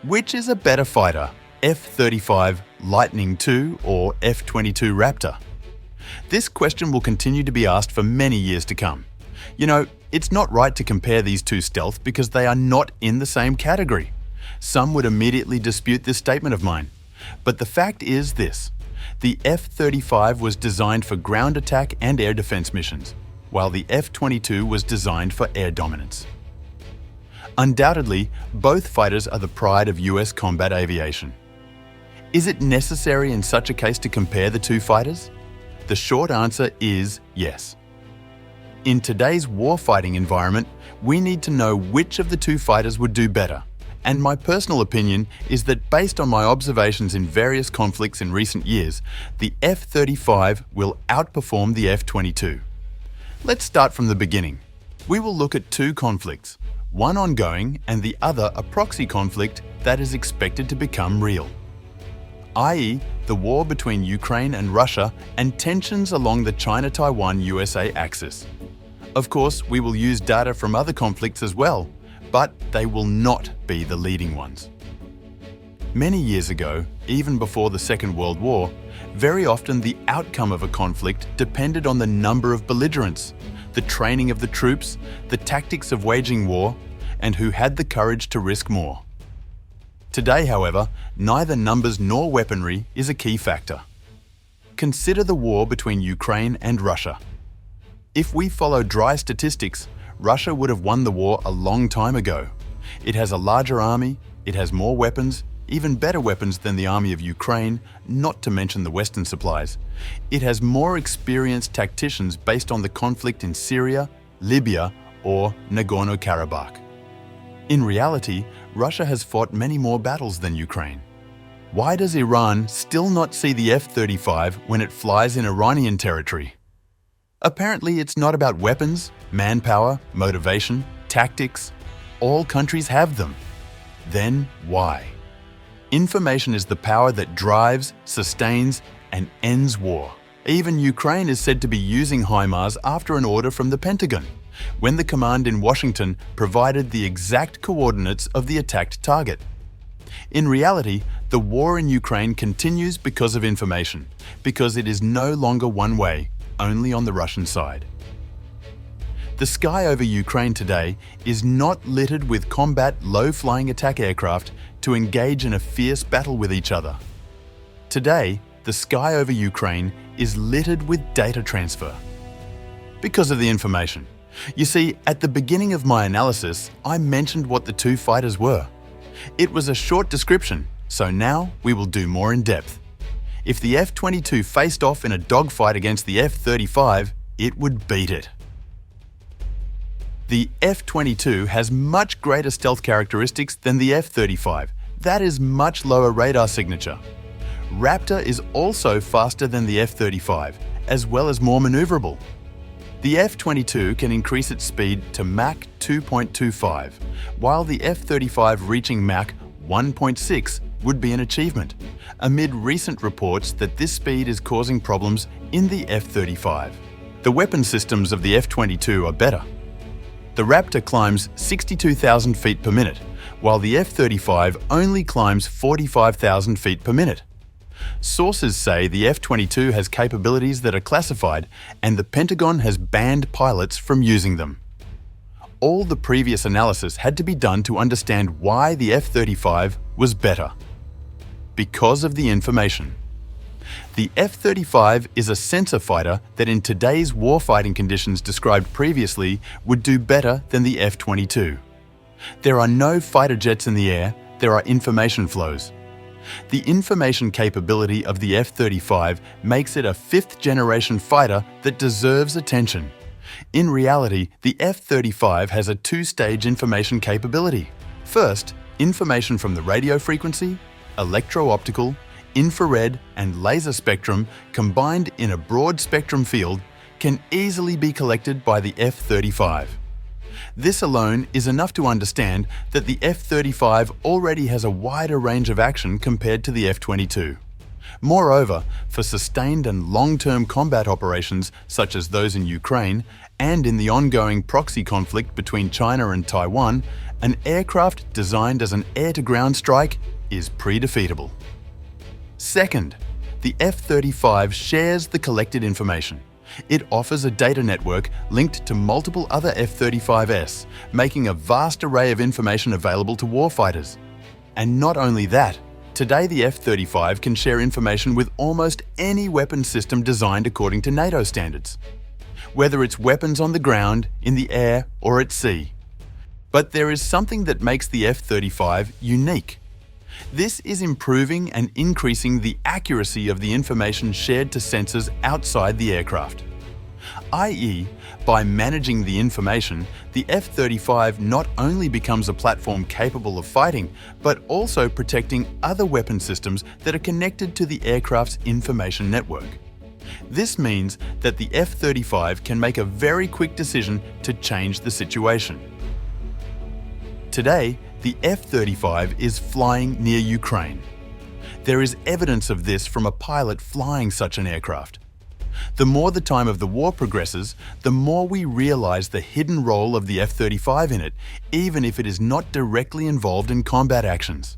Which is a better fighter, F-35 Lightning II or F-22 Raptor? This question will continue to be asked for many years to come. You know, it's not right to compare these two stealth because they are not in the same category. Some would immediately dispute this statement of mine. But the fact is this: the F-35 was designed for ground attack and air defense missions, while the F-22 was designed for air dominance. Undoubtedly, both fighters are the pride of US combat aviation. Is it necessary in such a case to compare the two fighters? The short answer is yes. In today's warfighting environment, we need to know which of the two fighters would do better. And my personal opinion is that based on my observations in various conflicts in recent years, the F-35 will outperform the F-22. Let's start from the beginning. We will look at two conflicts, one ongoing and the other a proxy conflict that is expected to become real, i.e. the war between Ukraine and Russia and tensions along the China-Taiwan-USA axis. Of course, we will use data from other conflicts as well, but they will not be the leading ones. Many years ago, even before the Second World War, very often the outcome of a conflict depended on the number of belligerents, the training of the troops, the tactics of waging war, and who had the courage to risk more. Today, however, neither numbers nor weaponry is a key factor. Consider the war between Ukraine and Russia. If we follow dry statistics, Russia would have won the war a long time ago. It has a larger army, it has more weapons, even better weapons than the army of Ukraine, not to mention the Western supplies. It has more experienced tacticians based on the conflict in Syria, Libya, or Nagorno-Karabakh. In reality, Russia has fought many more battles than Ukraine. Why does Iran still not see the F-35 when it flies in Iranian territory? Apparently, it's not about weapons, manpower, motivation, tactics. All countries have them. Then why? Information is the power that drives, sustains, and ends war. Even Ukraine is said to be using HIMARS after an order from the Pentagon, when the command in Washington provided the exact coordinates of the attacked target. In reality, the war in Ukraine continues because of information, because it is no longer one way, only on the Russian side. The sky over Ukraine today is not littered with combat low-flying attack aircraft to engage in a fierce battle with each other. Today, the sky over Ukraine is littered with data transfer. Because of the information. You see, at the beginning of my analysis, I mentioned what the two fighters were. It was a short description, so now we will do more in depth. If the F-22 faced off in a dogfight against the F-35, it would beat it. The F-22 has much greater stealth characteristics than the F-35. That is much lower radar signature. Raptor is also faster than the F-35, as well as more maneuverable. The F-22 can increase its speed to Mach 2.25, while the F-35 reaching Mach 1.6 would be an achievement, amid recent reports that this speed is causing problems in the F-35. The weapon systems of the F-22 are better. The Raptor climbs 62,000 feet per minute, while the F-35 only climbs 45,000 feet per minute. Sources say the F-22 has capabilities that are classified, and the Pentagon has banned pilots from using them. All the previous analysis had to be done to understand why the F-35 was better. Because of the information. The F-35 is a sensor fighter that in today's warfighting conditions described previously would do better than the F-22. There are no fighter jets in the air, there are information flows. The information capability of the F-35 makes it a fifth-generation fighter that deserves attention. In reality, the F-35 has a two-stage information capability. First, information from the radio frequency, electro-optical, infrared, and laser spectrum combined in a broad spectrum field can easily be collected by the F-35. This alone is enough to understand that the F-35 already has a wider range of action compared to the F-22. Moreover, for sustained and long-term combat operations such as those in Ukraine and in the ongoing proxy conflict between China and Taiwan, an aircraft designed as an air-to-ground strike is pre-defeatable. Second, the F-35 shares the collected information. It offers a data network linked to multiple other F-35s, making a vast array of information available to warfighters. And not only that, today the F-35 can share information with almost any weapon system designed according to NATO standards, whether it's weapons on the ground, in the air, or at sea. But there is something that makes the F-35 unique. This is improving and increasing the accuracy of the information shared to sensors outside the aircraft. i.e., by managing the information, the F-35 not only becomes a platform capable of fighting, but also protecting other weapon systems that are connected to the aircraft's information network. This means that the F-35 can make a very quick decision to change the situation. Today, the F-35 is flying near Ukraine. There is evidence of this from a pilot flying such an aircraft. The more the time of the war progresses, the more we realize the hidden role of the F-35 in it, even if it is not directly involved in combat actions.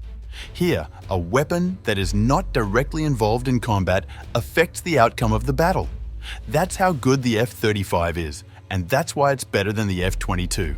Here, a weapon that is not directly involved in combat affects the outcome of the battle. That's how good the F-35 is, and that's why it's better than the F-22.